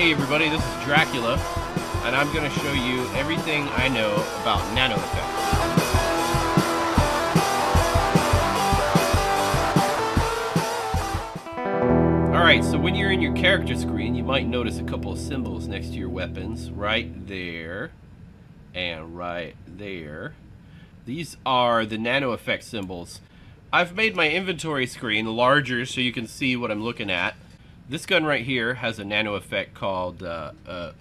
Hey everybody, this is Dracula, and I'm going to show you everything I know about Nano Effects. Alright, so when you're in your character screen, you might notice a couple of symbols next to your weapons, right there, and right there. These are the Nano Effects symbols. I've made my inventory screen larger so you can see what I'm looking at. This gun right here has a nano effect called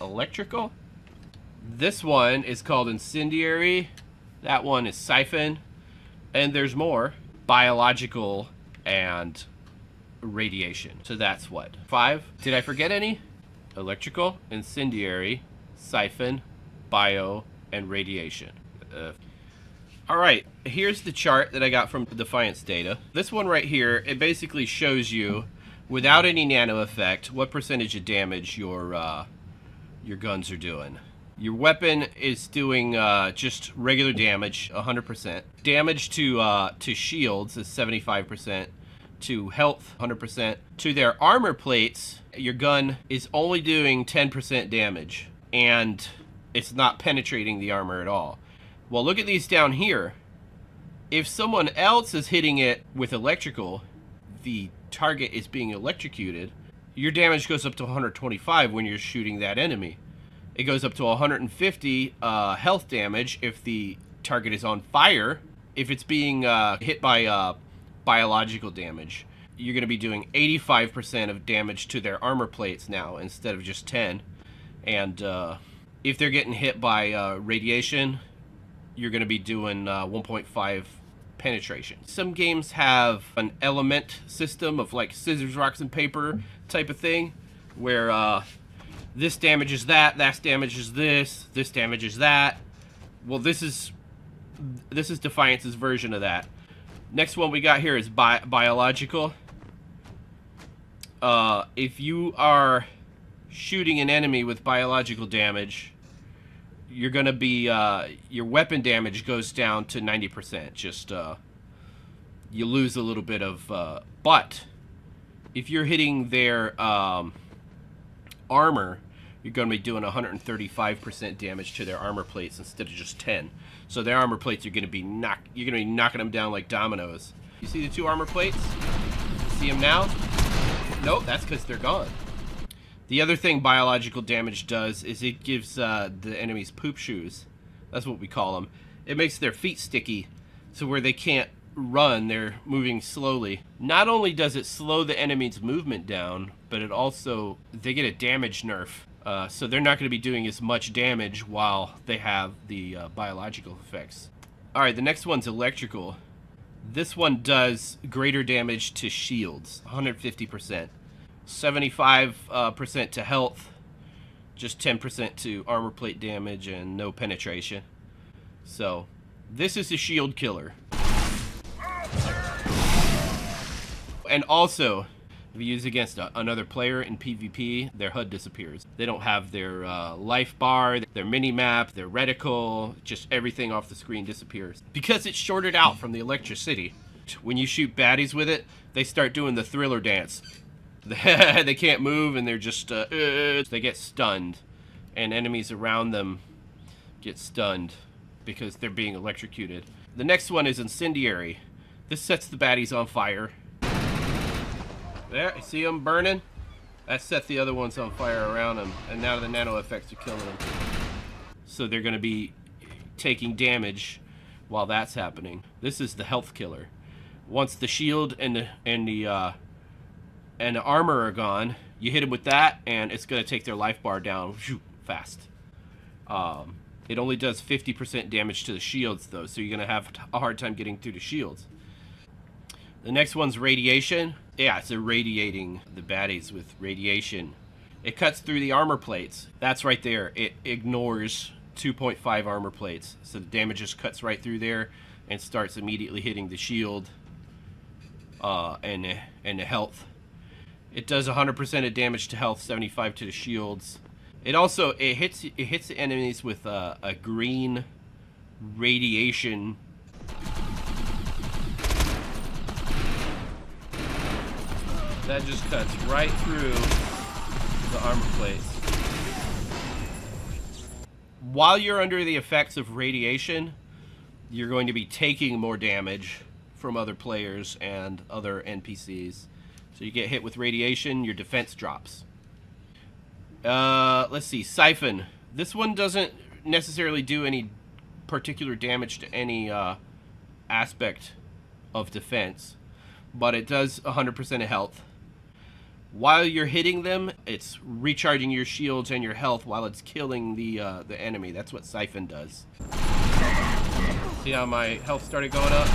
electrical. This one is called incendiary. That one is siphon. And there's more. Biological and radiation. So that's what? 5? Did I forget any? Electrical, incendiary, siphon, bio, and radiation. Alright, here's the chart that I got from Defiance data. This one right here, it basically shows you without any nano effect, what percentage of damage your guns are doing. Your weapon is doing just regular damage, 100%. Damage to shields is 75%. To health, 100%. To their armor plates, your gun is only doing 10% damage, and it's not penetrating the armor at all. Well, look at these down here. If someone else is hitting it with electrical, the target is being electrocuted, your damage goes up to 125 when you're shooting that enemy. It goes up to 150 health damage if the target is on fire. If it's being hit by biological damage, you're going to be doing 85% of damage to their armor plates now instead of just 10. And if they're getting hit by radiation, you're going to be doing 1.5 penetration. Some games have an element system of like scissors, rocks, and paper type of thing, where this damages that damages this damages that. Well, this is Defiance's version of that. Next one we got here is biological. If you are shooting an enemy with biological damage, you're gonna be your weapon damage goes down to 90%. Just you lose a little bit of but if you're hitting their armor, you're gonna be doing 135% damage to their armor plates instead of just 10. So their armor plates are gonna be knocking them down like dominoes. You see the two armor plates? See them now? Nope, that's because they're gone. The other thing biological damage does is it gives the enemy's poop shoes. That's what we call them. It makes their feet sticky, so where they can't run, they're moving slowly. Not only does it slow the enemy's movement down, but it also, they get a damage nerf. So they're not going to be doing as much damage while they have the biological effects. Alright, the next one's electrical. This one does greater damage to shields, 150%. 75% to health, just 10% to armor plate damage, and no penetration. So, this is a shield killer. And also, if you use against another player in PvP, their HUD disappears. They don't have their life bar, their mini-map, their reticle, just everything off the screen disappears. Because it's shorted out from the electricity. When you shoot baddies with it, they start doing the thriller dance. They can't move, and they're just they get stunned, and enemies around them get stunned because they're being electrocuted. The next one is incendiary. This sets the baddies on fire. There, you see them burning? That set the other ones on fire around them, and now the nano effects are killing them. So they're going to be taking damage while that's happening. This is the health killer. Once the shield and the armor are gone, you hit them with that, and it's going to take their life bar down fast. It only does 50% damage to the shields, though, so you're going to have a hard time getting through the shields. The next one's radiation. Yeah, it's irradiating the baddies with radiation. It cuts through the armor plates. That's right there. It ignores 2.5 armor plates, so the damage just cuts right through there and starts immediately hitting the shield and the health. It does 100% of damage to health, 75 to the shields. It also hits the enemies with a green radiation. That just cuts right through the armor plates. while you're under the effects of radiation, you're going to be taking more damage from other players and other NPCs. So you get hit with radiation, your defense drops. Let's see, Siphon. This one doesn't necessarily do any particular damage to any aspect of defense, but it does 100% of health. While you're hitting them, it's recharging your shields and your health while it's killing the enemy. That's what Siphon does. See how my health started going up?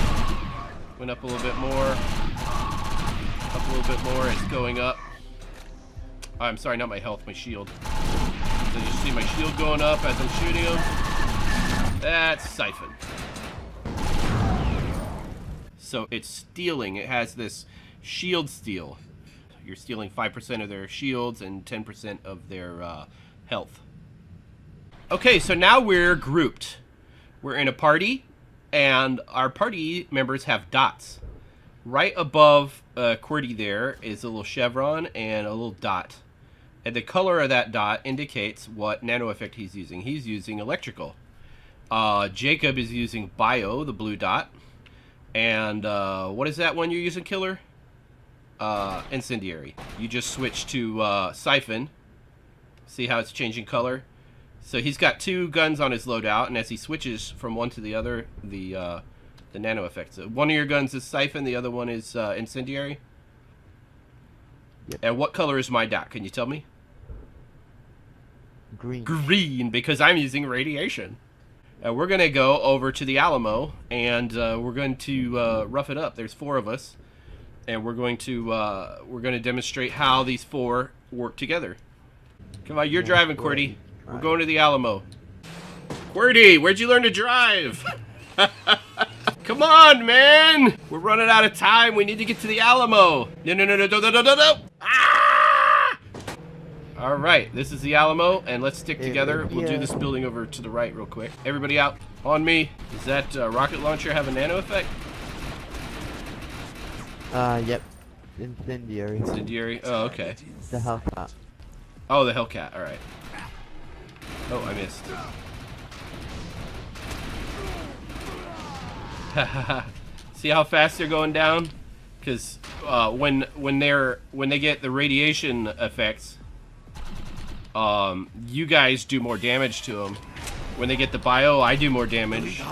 Went up a little bit more. Up a little bit more. It's going up. Oh, I'm sorry, not my health, my shield. So you see my shield going up as I'm shooting him. That's Siphon. So it's stealing. It has this shield steal. You're stealing 5% of their shields and 10% of their health. Okay, so now we're grouped. We're in a party, and our party members have dots. Right above QWERTY there is a little chevron and a little dot. And the color of that dot indicates what nano effect he's using. He's using electrical. Jacob is using bio, the blue dot. And what is that one you're using, Killer? Incendiary. You just switch to Siphon. See how it's changing color? So he's got 2 guns on his loadout, and as he switches from one to the other, the nano effects. One of your guns is Siphon, the other one is Incendiary. Yep. And what color is my dot? Can you tell me? Green. Green, because I'm using radiation. We're going to go over to the Alamo, and we're going to rough it up. There's 4 of us, and we're going to demonstrate how these 4 work together. Come on, you're driving, QWERTY. We're going to the Alamo. QWERTY, where'd you learn to drive? Come on, man! We're running out of time. We need to get to the Alamo. No. Ah! All right, this is the Alamo, and let's stick together. We'll do this building over to the right real quick. Everybody out on me. Does that rocket launcher have a nano effect? Yep. Incendiary. Incendiary? Oh, okay. The Hellcat. Oh, the Hellcat. All right. Oh, I missed. See how fast they're going down? Because when they get the radiation effects, you guys do more damage to them. When they get the bio, I do more damage,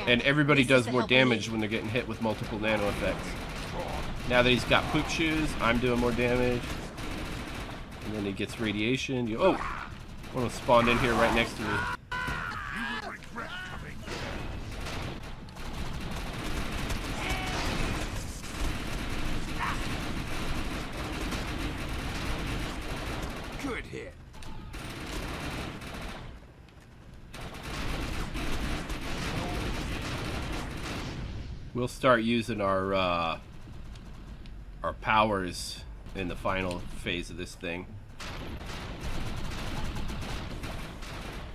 and everybody does more damage when they're getting hit with multiple nano effects. Now that he's got poop shoes, I'm doing more damage, and then he gets radiation. Oh, one spawned in here right next to me. Good hit. We'll start using our powers in the final phase of this thing.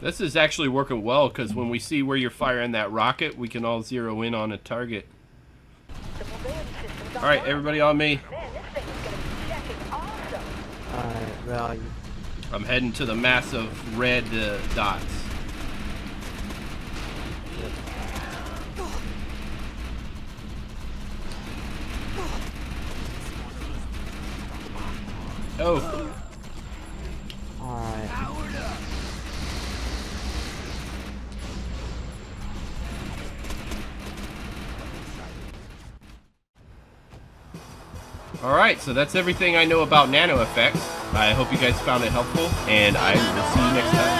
This is actually working well, because when we see where you're firing that rocket, we can all zero in on a target. Alright, everybody on me. Alright, where are you? I'm heading to the massive red dots. Oh. Alright. Alright, so that's everything I know about nano effects. I hope you guys found it helpful, and I will see you next time.